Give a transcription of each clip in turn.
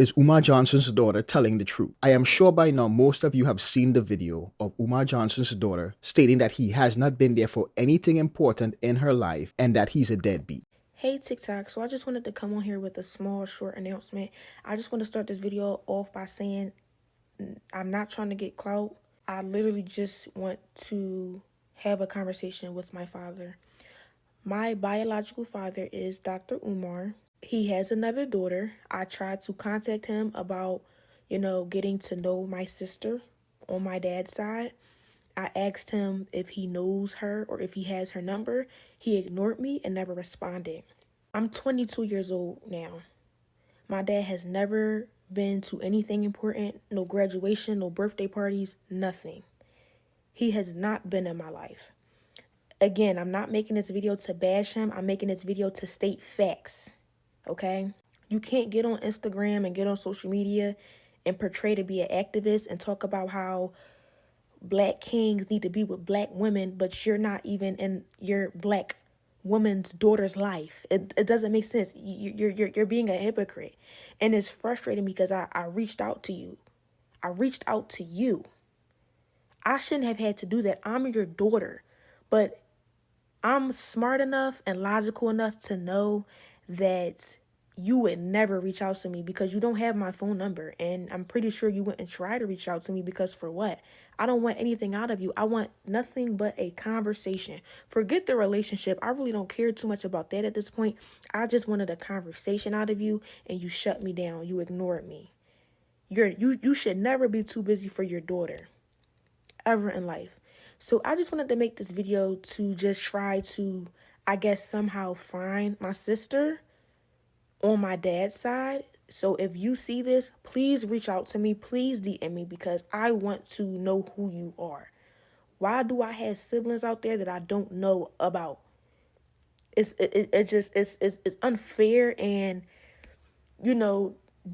is Umar Johnson's daughter telling the truth? I am sure by now most of you have seen the video of Umar Johnson's daughter stating that he has not been there for anything important in her life and that he's a deadbeat. Hey TikTok, so I just wanted to come on here with a small short announcement. I just want to start this video off by saying I'm not trying to get clout. I literally just want to have a conversation with my father. My biological father is Dr. Umar. He has another daughter. I tried to contact him about, getting to know my sister on my dad's side. I asked him if he knows her or if he has her number. He ignored me and never responded. I'm 22 years old now. My dad has never been to anything important, no graduation, no birthday parties, nothing. He has not been in my life. Again, I'm not making this video to bash him. I'm making this video to state facts, okay? You can't get on Instagram and get on social media and portray to be an activist and talk about how black kings need to be with black women, but you're not even in your black woman's daughter's life. It doesn't make sense. You're being a hypocrite. And it's frustrating because I reached out to you. I reached out to you. I shouldn't have had to do that. I'm your daughter. But I'm smart enough and logical enough to know that you would never reach out to me because you don't have my phone number. And I'm pretty sure you wouldn't try to reach out to me because for what? I don't want anything out of you. I want nothing but a conversation. Forget the relationship. I really don't care too much about that at this point. I just wanted a conversation out of you and you shut me down. You ignored me. You should never be too busy for your daughter ever in life. So I just wanted to make this video to just try to, I guess, somehow find my sister on my dad's side. So if you see this, please reach out to me. Please DM me because I want to know who you are. Why do I have siblings out there that I don't know about? It's unfair. And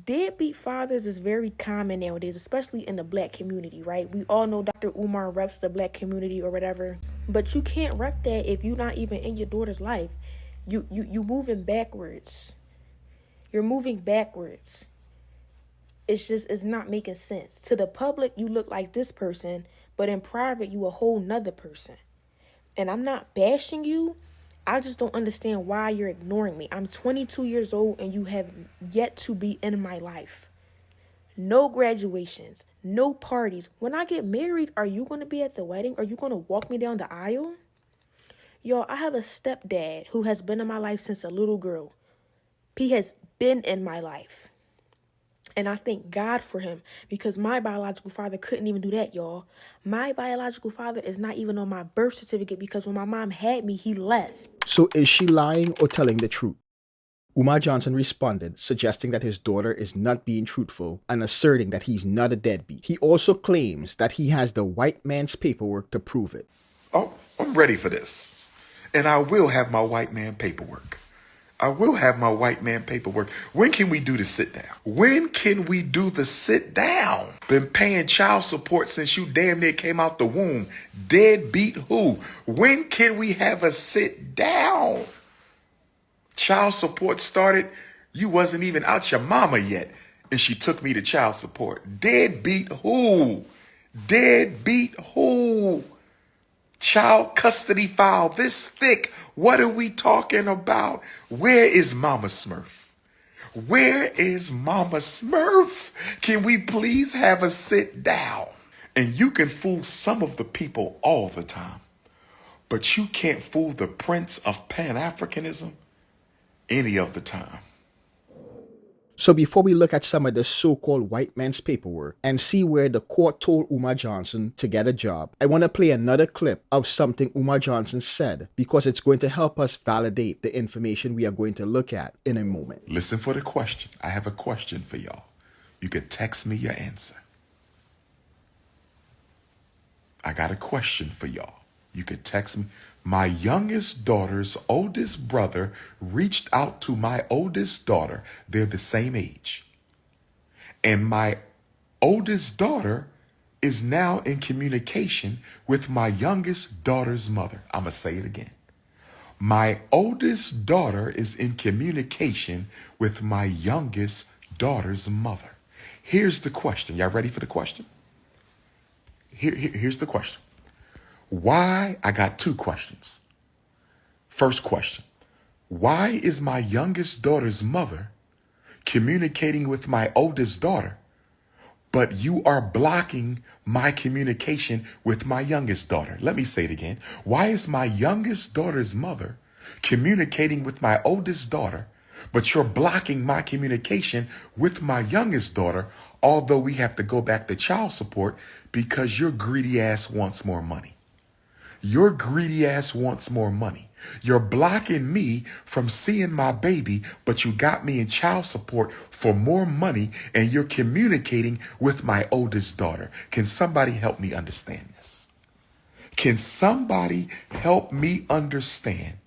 deadbeat fathers is very common nowadays, especially in the black community, right? We all know Dr. Umar reps the black community or whatever, but you can't rep that if you're not even in your daughter's life. You moving backwards. You're moving backwards. It's not making sense. To the public, you look like this person, but in private, you a whole nother person. And I'm not bashing you. I just don't understand why you're ignoring me. I'm 22 years old and you have yet to be in my life. No graduations, no parties. When I get married, are you going to be at the wedding? Are you going to walk me down the aisle? Yo, I have a stepdad who has been in my life since a little girl. He has been in my life. And I thank God for him because my biological father couldn't even do that, y'all. My biological father is not even on my birth certificate because when my mom had me, he left. So is she lying or telling the truth? Umar Johnson responded, suggesting that his daughter is not being truthful and asserting that he's not a deadbeat. He also claims that he has the white man's paperwork to prove it. Oh, I'm ready for this. And I will have my white man paperwork. I will have my white man paperwork. When can we do the sit down? When can we do the sit down? Been paying child support since you damn near came out the womb. Deadbeat who? When can we have a sit down? Child support started. You wasn't even out your mama yet. And she took me to child support. Deadbeat who? Deadbeat who? Child custody file this thick. What are we talking about? Where is Mama Smurf? Where is Mama Smurf? Can we please have a sit down? And you can fool some of the people all the time, but you can't fool the Prince of Pan-Africanism any of the time. So before we look at some of the so-called white man's paperwork and see where the court told Umar Johnson to get a job, I want to play another clip of something Umar Johnson said because it's going to help us validate the information we are going to look at in a moment. Listen for the question. I have a question for y'all. You can text me your answer. I got a question for y'all. You could text me. My youngest daughter's oldest brother reached out to my oldest daughter. They're the same age. And my oldest daughter is now in communication with my youngest daughter's mother. I'm going to say it again. My oldest daughter is in communication with my youngest daughter's mother. Here's the question. Y'all ready for the question? Here's the question. Why? I got two questions. First question. Why is my youngest daughter's mother communicating with my oldest daughter, but you are blocking my communication with my youngest daughter? Let me say it again. Why is my youngest daughter's mother communicating with my oldest daughter, but you're blocking my communication with my youngest daughter, although we have to go back to child support because your greedy ass wants more money? Your greedy ass wants more money. You're blocking me from seeing my baby, but you got me in child support for more money, and you're communicating with my oldest daughter. Can somebody help me understand this? Can somebody help me understand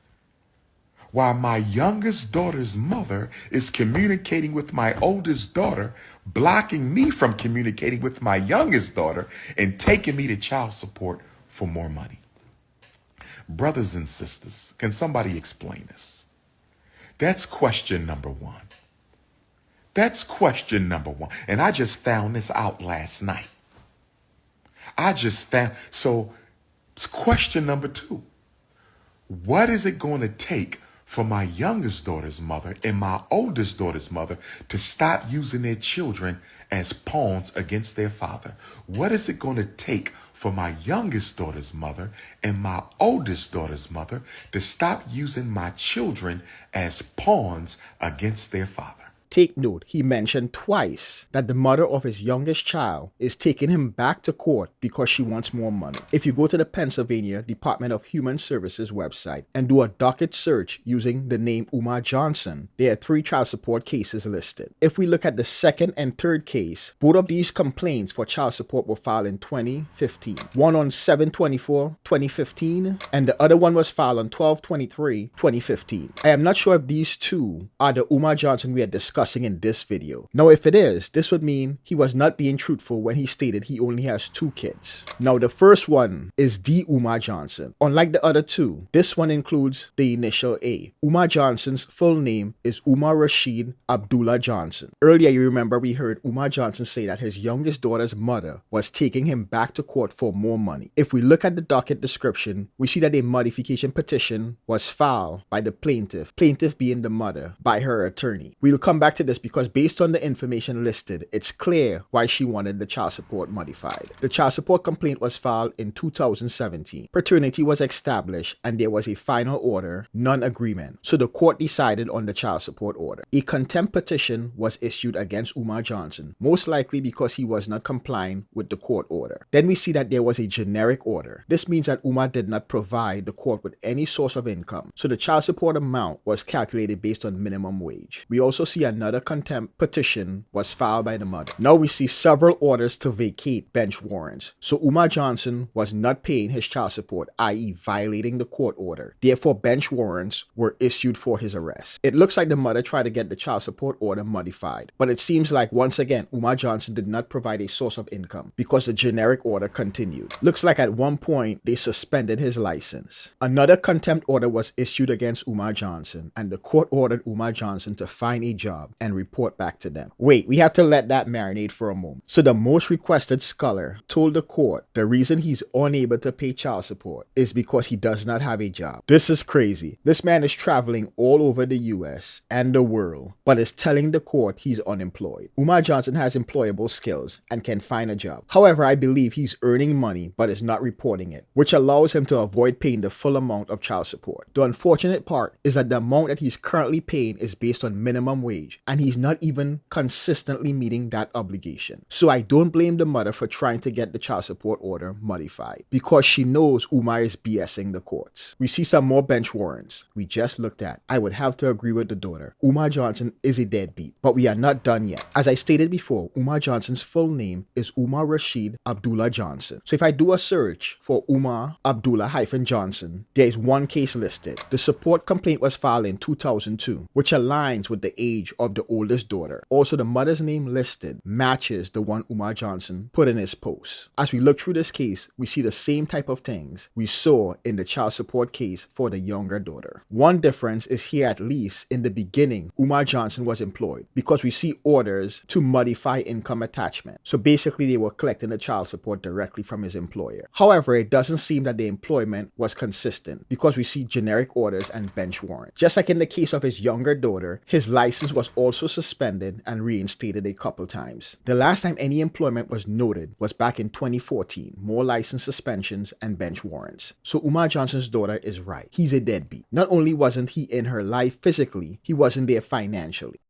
why my youngest daughter's mother is communicating with my oldest daughter, blocking me from communicating with my youngest daughter, and taking me to child support for more money? Brothers and sisters, can somebody explain this? That's question number one. That's question number one. And I just found this out last night. So question number two. What is it going to take for my youngest daughter's mother and my oldest daughter's mother to stop using their children as pawns against their father? What is it going to take for my youngest daughter's mother and my oldest daughter's mother to stop using my children as pawns against their father? Take note, he mentioned twice that the mother of his youngest child is taking him back to court because she wants more money. If you go to the Pennsylvania Department of Human Services website and do a docket search using the name Umar Johnson, there are 3 child support cases listed. If we look at the second and third case, both of these complaints for child support were filed in 2015. One on 7/24/2015, and the other one was filed on 12/23/2015. I am not sure if these two are the Umar Johnson we are discussing in this video. Now, if it is, this would mean he was not being truthful when he stated he only has 2 kids. Now, the first one is D. Umar Johnson. Unlike the other 2, this one includes the initial A. Umar Johnson's full name is Umar Rashid Abdullah Johnson. Earlier, you remember we heard Umar Johnson say that his youngest daughter's mother was taking him back to court for more money. If we look at the docket description, we see that a modification petition was filed by the plaintiff being the mother, by her attorney. We will come back to this because based on the information listed, it's clear why she wanted the child support modified. The child support complaint was filed in 2017. Paternity was established and there was a final order, non-agreement. So the court decided on the child support order. A contempt petition was issued against Umar Johnson, most likely because he was not complying with the court order. Then we see that there was a generic order. This means that Umar did not provide the court with any source of income. So the child support amount was calculated based on minimum wage. We also see another contempt petition was filed by the mother. Now we see several orders to vacate bench warrants. So Umar Johnson was not paying his child support, i.e. violating the court order. Therefore, bench warrants were issued for his arrest. It looks like the mother tried to get the child support order modified, but it seems like once again, Umar Johnson did not provide a source of income because the generic order continued. Looks like at one point they suspended his license. Another contempt order was issued against Umar Johnson, and the court ordered Umar Johnson to find a job and report back to them. Wait, we have to let that marinate for a moment. So the most requested scholar told the court the reason he's unable to pay child support is because he does not have a job. This is crazy. This man is traveling all over the US and the world, but is telling the court he's unemployed. Umar Johnson has employable skills and can find a job. However, I believe he's earning money but is not reporting it, which allows him to avoid paying the full amount of child support. The unfortunate part is that the amount that he's currently paying is based on minimum wage, and he's not even consistently meeting that obligation. So I don't blame the mother for trying to get the child support order modified because she knows Umar is BSing the courts. We see some more bench warrants we just looked at. I would have to agree with the daughter. Umar Johnson is a deadbeat, but we are not done yet. As I stated before, Umar Johnson's full name is Umar Rashid Abdullah Johnson. So if I do a search for Umar Abdullah-Johnson, there is one case listed. The support complaint was filed in 2002, which aligns with the age of the oldest daughter. Also, the mother's name listed matches the one Umar Johnson put in his post. As we look through this case, we see the same type of things we saw in the child support case for the younger daughter. One difference is here, at least in the beginning, Umar Johnson was employed, because we see orders to modify income attachment. So basically they were collecting the child support directly from his employer. However, it doesn't seem that the employment was consistent, because we see generic orders and bench warrants. Just like in the case of his younger daughter, his license was also suspended and reinstated a couple times. The last time any employment was noted was back in 2014, more license suspensions and bench warrants. So Umar Johnson's daughter is right. He's a deadbeat. Not only wasn't he in her life physically, he wasn't there financially.